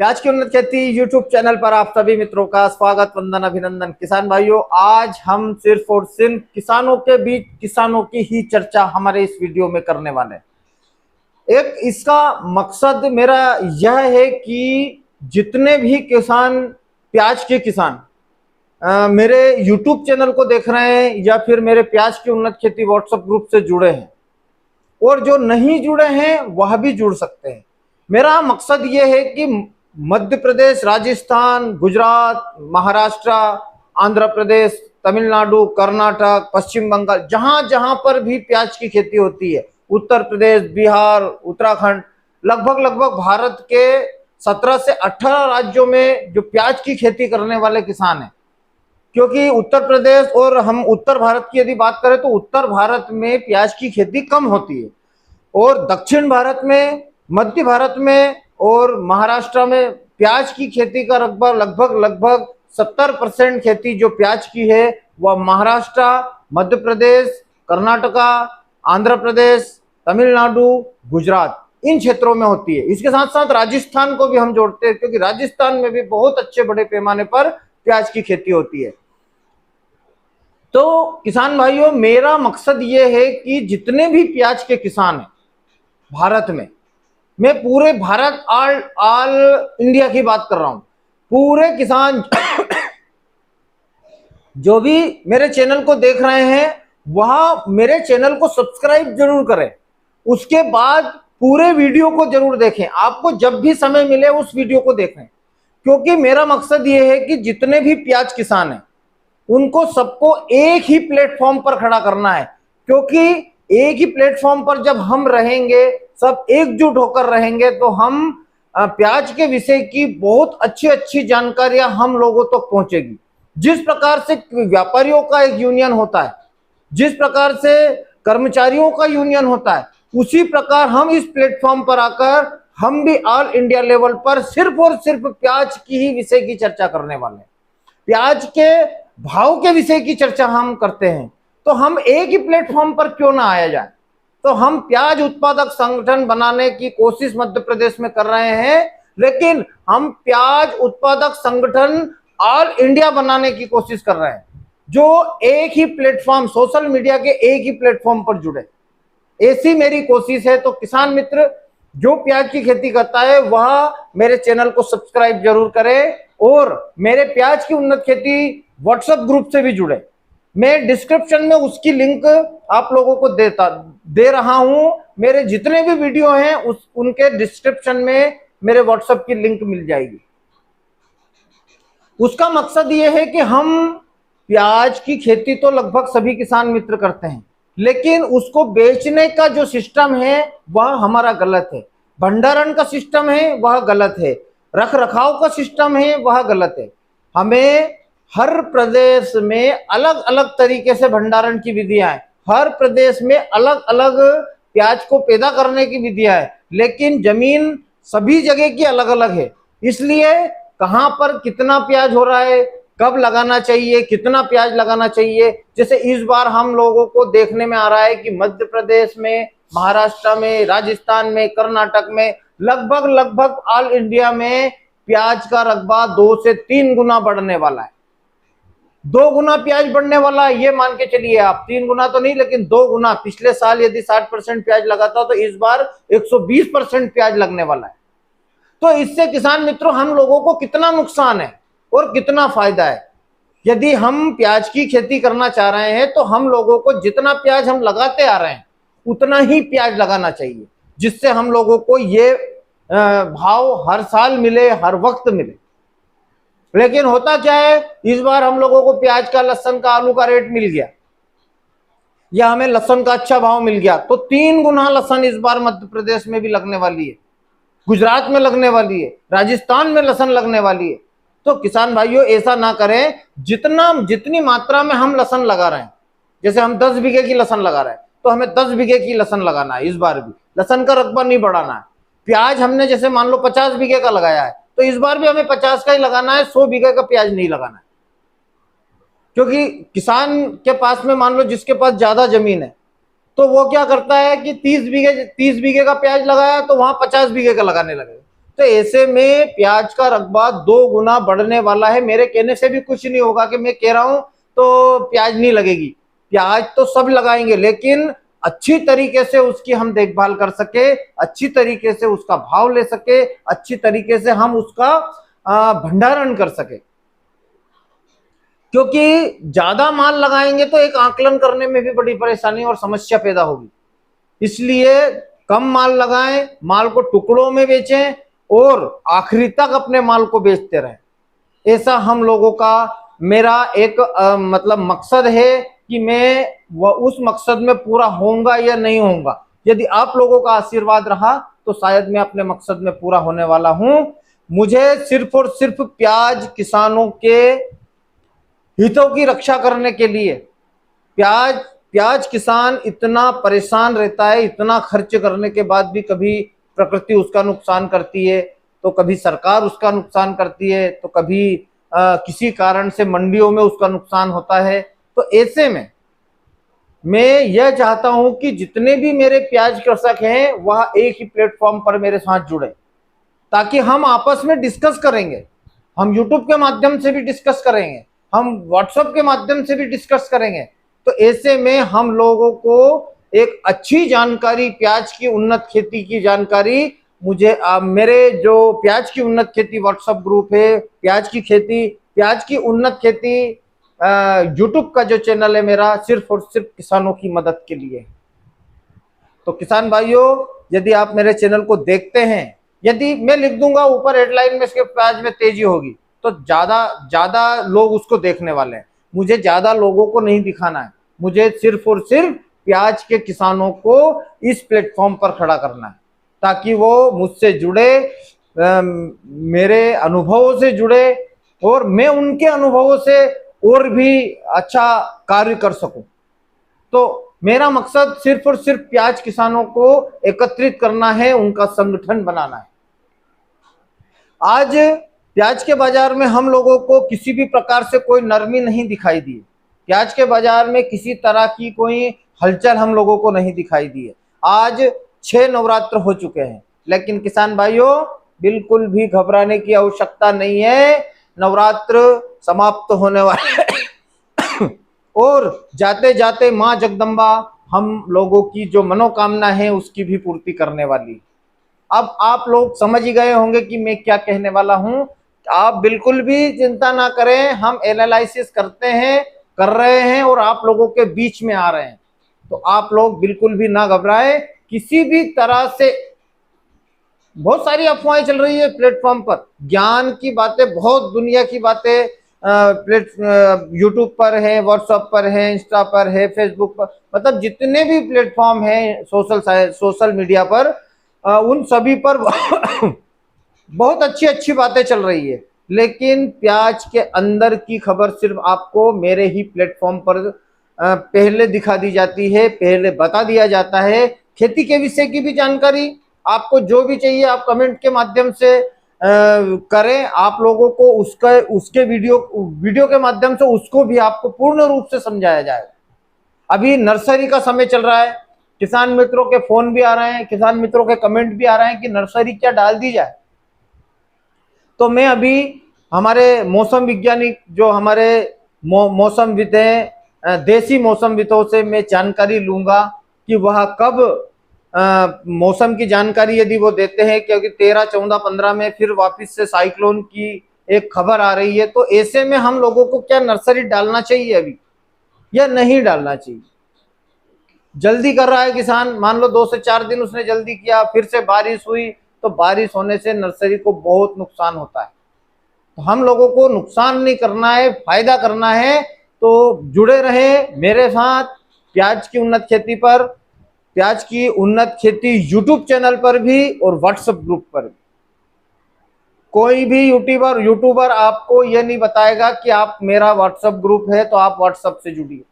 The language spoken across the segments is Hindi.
प्याज की उन्नत खेती यूट्यूब चैनल पर आप सभी मित्रों का स्वागत, वंदन, अभिनंदन। किसान भाइयों, आज हम सिर्फ और सिर्फ किसानों के बीच किसानों की ही चर्चा हमारे इस वीडियो में करने वाले हैं। एक इसका मकसद मेरा यह है कि जितने भी किसान, प्याज के किसान मेरे यूट्यूब चैनल को देख रहे हैं या फिर मेरे प्याज की उन्नत खेती व्हाट्सएप ग्रुप से जुड़े हैं और जो नहीं जुड़े हैं वह भी जुड़ सकते हैं। मेरा मकसद ये है कि मध्य प्रदेश, राजस्थान, गुजरात, महाराष्ट्र, आंध्र प्रदेश, तमिलनाडु, कर्नाटक, पश्चिम बंगाल, जहां जहां पर भी प्याज की खेती होती है, उत्तर प्रदेश, बिहार, उत्तराखंड, लगभग भारत के 17 से 18 राज्यों में जो प्याज की खेती करने वाले किसान हैं। क्योंकि उत्तर प्रदेश और हम उत्तर भारत की यदि बात करें तो उत्तर भारत में प्याज की खेती कम होती है और दक्षिण भारत में, मध्य भारत में और महाराष्ट्र में प्याज की खेती का रकबा लगभग 70% खेती जो प्याज की है वह महाराष्ट्र, मध्य प्रदेश, कर्नाटका, आंध्र प्रदेश, तमिलनाडु, गुजरात, इन क्षेत्रों में होती है। इसके साथ साथ राजस्थान को भी हम जोड़ते हैं क्योंकि राजस्थान में भी बहुत अच्छे बड़े पैमाने पर प्याज की खेती होती है। तो किसान भाइयों, मेरा मकसद ये है कि जितने भी प्याज के किसान हैं भारत में, मैं पूरे भारत ऑल इंडिया की बात कर रहा हूं, पूरे किसान जो भी मेरे चैनल को देख रहे हैं वह मेरे चैनल को सब्सक्राइब जरूर करें। उसके बाद पूरे वीडियो को जरूर देखें। आपको जब भी समय मिले उस वीडियो को देखें, क्योंकि मेरा मकसद ये है कि जितने भी प्याज किसान हैं उनको सबको एक ही प्लेटफॉर्म पर खड़ा करना है। क्योंकि एक ही प्लेटफॉर्म पर जब हम रहेंगे, सब एकजुट होकर रहेंगे, तो हम प्याज के विषय की बहुत अच्छी जानकारियां हम लोगों तक पहुंचेगी। जिस प्रकार से व्यापारियों का एक यूनियन होता है, जिस प्रकार से कर्मचारियों का यूनियन होता है, उसी प्रकार हम इस प्लेटफॉर्म पर आकर हम भी ऑल इंडिया लेवल पर सिर्फ और सिर्फ प्याज की ही विषय की चर्चा करने वाले हैं। प्याज के भाव के विषय की चर्चा हम करते हैं, तो हम एक ही प्लेटफॉर्म पर क्यों ना आया जाए। तो हम प्याज उत्पादक संगठन बनाने की कोशिश मध्य प्रदेश में कर रहे हैं, लेकिन हम प्याज उत्पादक संगठन ऑल इंडिया बनाने की कोशिश कर रहे हैं, जो एक ही प्लेटफॉर्म, सोशल मीडिया के एक ही प्लेटफॉर्म पर जुड़े। ऐसी मेरी कोशिश है। तो किसान मित्र जो प्याज की खेती करता है वह मेरे चैनल को सब्सक्राइब जरूर करे और मेरे प्याज की उन्नत खेती व्हाट्सएप ग्रुप से भी जुड़े। मैं डिस्क्रिप्शन में उसकी लिंक आप लोगों को दे रहा हूं। मेरे जितने भी वीडियो हैं उनके डिस्क्रिप्शन में मेरे व्हाट्सएप की लिंक मिल जाएगी। उसका मकसद ये है कि हम प्याज की खेती तो लगभग सभी किसान मित्र करते हैं, लेकिन उसको बेचने का जो सिस्टम है वह हमारा गलत है। भंडारण का सिस्टम है वह गलत है, रख रखाव का सिस्टम है वह गलत है। हमें हर प्रदेश में अलग अलग तरीके से भंडारण की विधियां हैं, हर प्रदेश में अलग अलग प्याज को पैदा करने की विधियां हैं, लेकिन जमीन सभी जगह की अलग अलग है। इसलिए कहां पर कितना प्याज हो रहा है, कब लगाना चाहिए, कितना प्याज लगाना चाहिए। जैसे इस बार हम लोगों को देखने में आ रहा है कि मध्य प्रदेश में, महाराष्ट्र में, राजस्थान में, कर्नाटक में लगभग ऑल इंडिया में प्याज का रकबा 2 से 3 गुना बढ़ने वाला है। 2 गुना प्याज बढ़ने वाला है, ये मान के चलिए आप। 3 गुना तो नहीं, लेकिन 2 गुना। पिछले साल यदि 60% प्याज लगा था तो इस बार 120% प्याज लगने वाला है। तो इससे किसान मित्रों हम लोगों को कितना नुकसान है और कितना फायदा है। यदि हम प्याज की खेती करना चाह रहे हैं तो हम लोगों को जितना प्याज हम लगाते आ रहे हैं उतना ही प्याज लगाना चाहिए, जिससे हम लोगों को ये भाव हर साल मिले, हर वक्त मिले। लेकिन होता क्या है, इस बार हम लोगों को प्याज का, लहसुन का, आलू का रेट मिल गया या हमें लहसुन का अच्छा भाव मिल गया, तो 3 गुना लहसुन इस बार मध्य प्रदेश में भी लगने वाली है, गुजरात में लगने वाली है, राजस्थान में लहसुन लगने वाली है। तो किसान भाइयों ऐसा ना करें। जितनी मात्रा में हम लहसुन लगा रहे हैं, जैसे हम 10 बीघे की लहसुन लगा रहे हैं तो हमें 10 बीघे की लहसुन लगाना है। इस बार भी लहसुन का रकबा नहीं बढ़ाना है। प्याज हमने जैसे मान लो 50 बीघे का लगाया है तो इस बार भी हमें 50 का ही लगाना है, 100 बीघे का प्याज नहीं लगाना है। क्योंकि किसान के पास में मान लो जिसके पास ज्यादा जमीन है तो वो क्या करता है कि 30 बीघे का प्याज लगाया तो वहां 50 बीघे का लगाने लगेगा। तो ऐसे में प्याज का रकबा 2 गुना बढ़ने वाला है। मेरे कहने से भी कुछ नहीं होगा कि मैं कह रहा हूं तो प्याज नहीं लगेगी, प्याज तो सब लगाएंगे, लेकिन अच्छी तरीके से उसकी हम देखभाल कर सके, अच्छी तरीके से उसका भाव ले सके, अच्छी तरीके से हम उसका भंडारण कर सके। क्योंकि ज्यादा माल लगाएंगे तो एक आकलन करने में भी बड़ी परेशानी और समस्या पैदा होगी। इसलिए कम माल लगाएं, माल को टुकड़ों में बेचें और आखिरी तक अपने माल को बेचते रहें। ऐसा हम लोगों का मेरा एक मतलब मकसद है कि मैं उस मकसद में पूरा होऊंगा या नहीं होऊंगा। यदि आप लोगों का आशीर्वाद रहा तो शायद मैं अपने मकसद में पूरा होने वाला हूं। मुझे सिर्फ और सिर्फ प्याज किसानों के हितों की रक्षा करने के लिए, प्याज किसान इतना परेशान रहता है, इतना खर्च करने के बाद भी कभी प्रकृति उसका नुकसान करती है, तो कभी सरकार उसका नुकसान करती है, तो कभी किसी कारण से मंडियों में उसका नुकसान होता है। तो ऐसे में मैं यह चाहता हूं कि जितने भी मेरे प्याज कृषक हैं वह एक ही प्लेटफॉर्म पर मेरे साथ जुड़े, ताकि हम आपस में डिस्कस करेंगे। हम यूट्यूब के माध्यम से भी डिस्कस करेंगे, हम व्हाट्सएप के माध्यम से भी डिस्कस करेंगे। तो ऐसे में हम लोगों को एक अच्छी जानकारी, प्याज की उन्नत खेती की जानकारी, मुझे मेरे जो प्याज की उन्नत खेती व्हाट्सएप ग्रुप है, प्याज की उन्नत खेती यूट्यूब का जो चैनल है मेरा, सिर्फ और सिर्फ किसानों की मदद के लिए। तो किसान भाइयों, यदि आप मेरे चैनल को देखते हैं, यदि मैं लिख दूंगा ऊपर हेडलाइन में इसके प्याज में तेजी होगी, तो ज्यादा लोग उसको देखने वाले हैं। मुझे ज्यादा लोगों को नहीं दिखाना है, मुझे सिर्फ और सिर्फ प्याज के किसानों को इस प्लेटफॉर्म पर खड़ा करना है, ताकि वो मुझसे जुड़े, मेरे अनुभवों से जुड़े और मैं उनके अनुभवों से और भी अच्छा कार्य कर सकूं। तो मेरा मकसद सिर्फ और सिर्फ प्याज किसानों को एकत्रित करना है, उनका संगठन बनाना है। आज प्याज के बाजार में हम लोगों को किसी भी प्रकार से कोई नरमी नहीं दिखाई दी। प्याज के बाजार में किसी तरह की कोई हलचल हम लोगों को नहीं दिखाई दी है। आज 6 नवरात्र हो चुके हैं, लेकिन किसान भाइयों बिल्कुल भी घबराने की आवश्यकता नहीं है। नवरात्र समाप्त होने वाले और जाते जाते मां जगदम्बा हम लोगों की जो मनोकामना है उसकी भी पूर्ति करने वाली। अब आप लोग समझ ही गए होंगे कि मैं क्या कहने वाला हूं। आप बिल्कुल भी चिंता ना करें, हम एनालिसिस कर रहे हैं और आप लोगों के बीच में आ रहे हैं। तो आप लोग बिल्कुल भी ना घबराएं किसी भी तरह से। बहुत सारी अफवाहें चल रही है प्लेटफॉर्म पर, ज्ञान की बातें, बहुत दुनिया की बातें यूट्यूब पर है, व्हाट्सएप पर है, इंस्टा पर है, फेसबुक पर, मतलब जितने भी प्लेटफॉर्म हैं सोशल मीडिया पर, उन सभी पर बहुत अच्छी अच्छी बातें चल रही है। लेकिन प्याज के अंदर की खबर सिर्फ आपको मेरे ही प्लेटफॉर्म पर पहले दिखा दी जाती है, पहले बता दिया जाता है। खेती के विषय की भी जानकारी आपको जो भी चाहिए आप कमेंट के माध्यम से करें। आप लोगों को उसके वीडियो के माध्यम से उसको भी आपको पूर्ण रूप से समझाया जाएगा। अभी नर्सरी का समय चल रहा है, किसान मित्रों के फोन भी आ रहे हैं, किसान मित्रों के कमेंट भी आ रहे हैं कि नर्सरी क्या डाल दी जाए। तो मैं अभी हमारे मौसम वैज्ञानिक जो हमारे मौसमविद हैं, देसी मौसमविदों से मैं जानकारी लूंगा कि वह कब मौसम की जानकारी यदि वो देते हैं, क्योंकि 13, 14, 15 में फिर वापस से साइक्लोन की एक खबर आ रही है। तो ऐसे में हम लोगों को क्या नर्सरी डालना चाहिए अभी या नहीं डालना चाहिए? जल्दी कर रहा है किसान, मान लो 2 से 4 दिन उसने जल्दी किया, फिर से बारिश हुई, तो बारिश होने से नर्सरी को बहुत नुकसान होता है। तो हम लोगों को नुकसान नहीं करना है, फायदा करना है। तो जुड़े रहे मेरे साथ प्याज की उन्नत खेती पर, प्याज की उन्नत खेती यूट्यूब चैनल पर भी और व्हाट्सएप ग्रुप पर भी। कोई भी यूट्यूबर आपको यह नहीं बताएगा कि आप मेरा व्हाट्सएप ग्रुप है तो आप व्हाट्सएप से जुड़िए।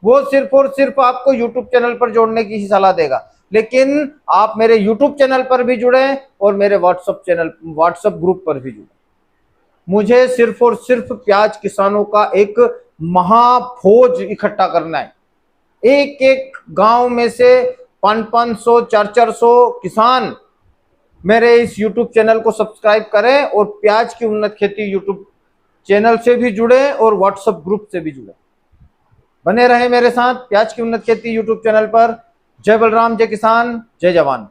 वो सिर्फ और सिर्फ आपको यूट्यूब चैनल पर जोड़ने की ही सलाह देगा। लेकिन आप मेरे यूट्यूब चैनल पर भी जुड़े और मेरे व्हाट्सएप ग्रुप पर भी जुड़े। मुझे सिर्फ और सिर्फ प्याज किसानों का एक महाफौज इकट्ठा करना है। एक एक गांव में से 500-400 किसान मेरे इस YouTube चैनल को सब्सक्राइब करें और प्याज की उन्नत खेती YouTube चैनल से भी जुड़े और व्हाट्सएप ग्रुप से भी जुड़े। बने रहे मेरे साथ प्याज की उन्नत खेती YouTube चैनल पर। जय बलराम, जय किसान, जय जवान।